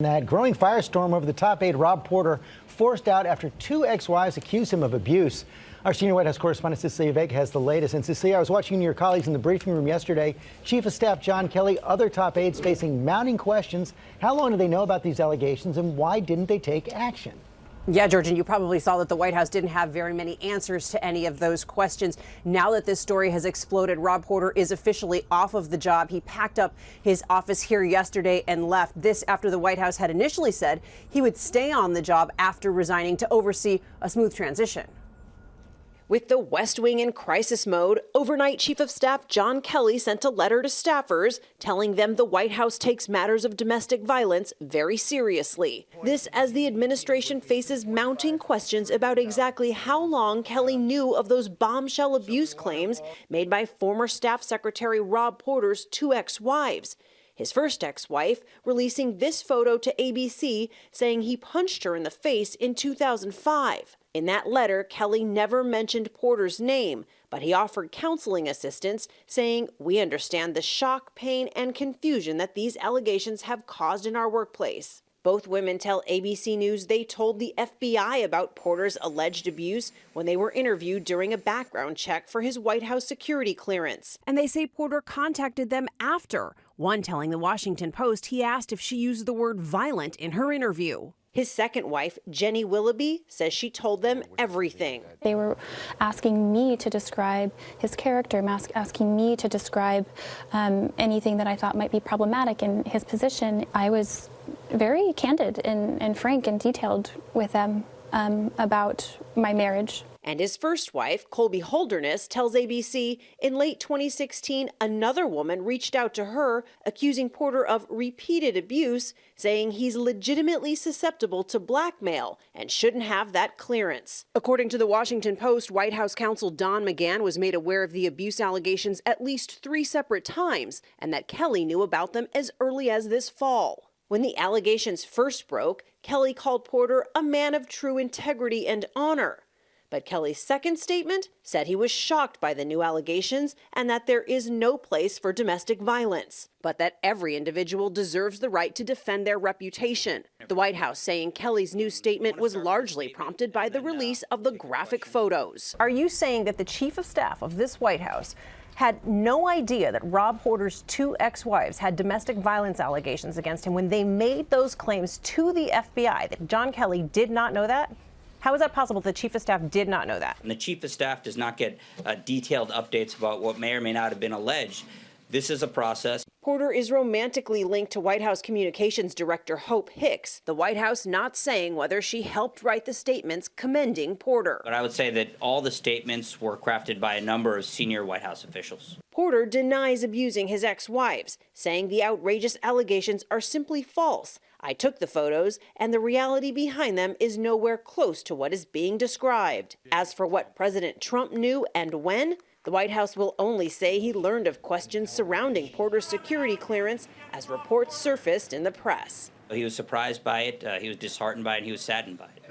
That growing firestorm over the top aide Rob Porter forced out after two ex-wives accused him of abuse. Our senior White House correspondent Cecilia Vega has the latest. And Cecilia, I was watching your colleagues in the briefing room yesterday. Chief of Staff John Kelly, other top aides facing mounting questions. How long do they know about these allegations and why didn't they take action? Yeah, George, and you probably saw that the White House didn't have very many answers to any of those questions. Now that this story has exploded, Rob Porter is officially off of the job. He packed up his office here yesterday and left. This after the White House had initially said he would stay on the job after resigning to oversee a smooth transition. With the West Wing in crisis mode, overnight Chief of Staff John Kelly sent a letter to staffers telling them the White House takes matters of domestic violence very seriously. This as the administration faces mounting questions about exactly how long Kelly knew of those bombshell abuse claims made by former Staff Secretary Rob Porter's two ex-wives. His first ex-wife releasing this photo to ABC saying he punched her in the face in 2005. In that letter, Kelly never mentioned Porter's name, but he offered counseling assistance, saying, "We understand the shock, pain, and confusion that these allegations have caused in our workplace." Both women tell ABC News they told the FBI about Porter's alleged abuse when they were interviewed during a background check for his White House security clearance. And they say Porter contacted them after, one telling the Washington Post he asked if she used the word violent in her interview. His second wife, Jenny Willoughby, says she told them everything. They were asking me to describe his character, asking me to describe anything that I thought might be problematic in his position. I was very candid and frank and detailed with them about my marriage. And his first wife, Colby Holderness, tells ABC in late 2016, another woman reached out to her accusing Porter of repeated abuse, saying he's legitimately susceptible to blackmail and shouldn't have that clearance. According to the Washington Post, White House counsel Don McGahn was made aware of the abuse allegations at least 3 separate times and that Kelly knew about them as early as this fall. When the allegations first broke, Kelly called Porter a man of true integrity and honor. But Kelly's second statement said he was shocked by the new allegations and that there is no place for domestic violence, but that every individual deserves the right to defend their reputation. The White House saying Kelly's new statement was largely prompted by the release of the graphic photos. Are you saying that the Chief of Staff of this White House had no idea that Rob Porter's two ex-wives had domestic violence allegations against him when they made those claims to the FBI, that John Kelly did not know that? How is that possible the Chief of Staff did not know that? And the Chief of Staff does not get detailed updates about what may or may not have been alleged. This is a process. Porter is romantically linked to White House Communications Director Hope Hicks, the White House not saying whether she helped write the statements commending Porter. But I would say that all the statements were crafted by a number of senior White House officials. Porter denies abusing his ex-wives, saying the outrageous allegations are simply false. I took the photos, and the reality behind them is nowhere close to what is being described. As for what President Trump knew and when, the White House will only say he learned of questions surrounding Porter's security clearance as reports surfaced in the press. He was surprised by it, he was disheartened by it, and he was saddened by it.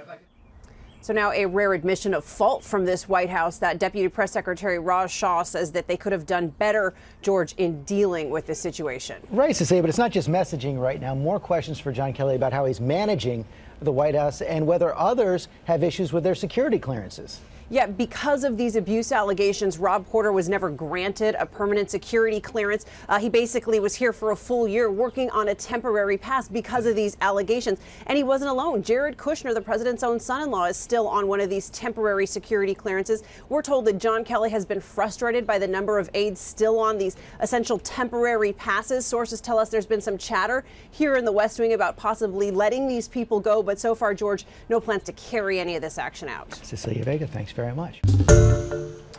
So now a rare admission of fault from this White House. That Deputy Press Secretary Raj Shah says that they could have done better, George, in dealing with this situation. Right, Cecilia, but it's not just messaging right now. More questions for John Kelly about how he's managing the White House and whether others have issues with their security clearances. Yeah, because of these abuse allegations, Rob Porter was never granted a permanent security clearance. He basically was here for a full year working on a temporary pass because of these allegations. And he wasn't alone. Jared Kushner, the president's own son-in-law, is still on one of these temporary security clearances. We're told that John Kelly has been frustrated by the number of aides still on these essential temporary passes. Sources tell us there's been some chatter here in the West Wing about possibly letting these people go. But so far, George, no plans to carry any of this action out. Cecilia Vega, thanks very much.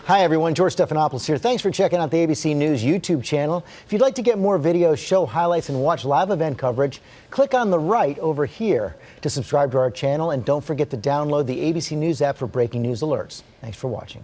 Hi everyone, George Stephanopoulos here. Thanks for checking out the ABC News YouTube channel. If you'd like to get more videos, show highlights, and watch live event coverage, click on the right over here to subscribe to our channel, and don't forget to download the ABC News app for breaking news alerts. Thanks for watching.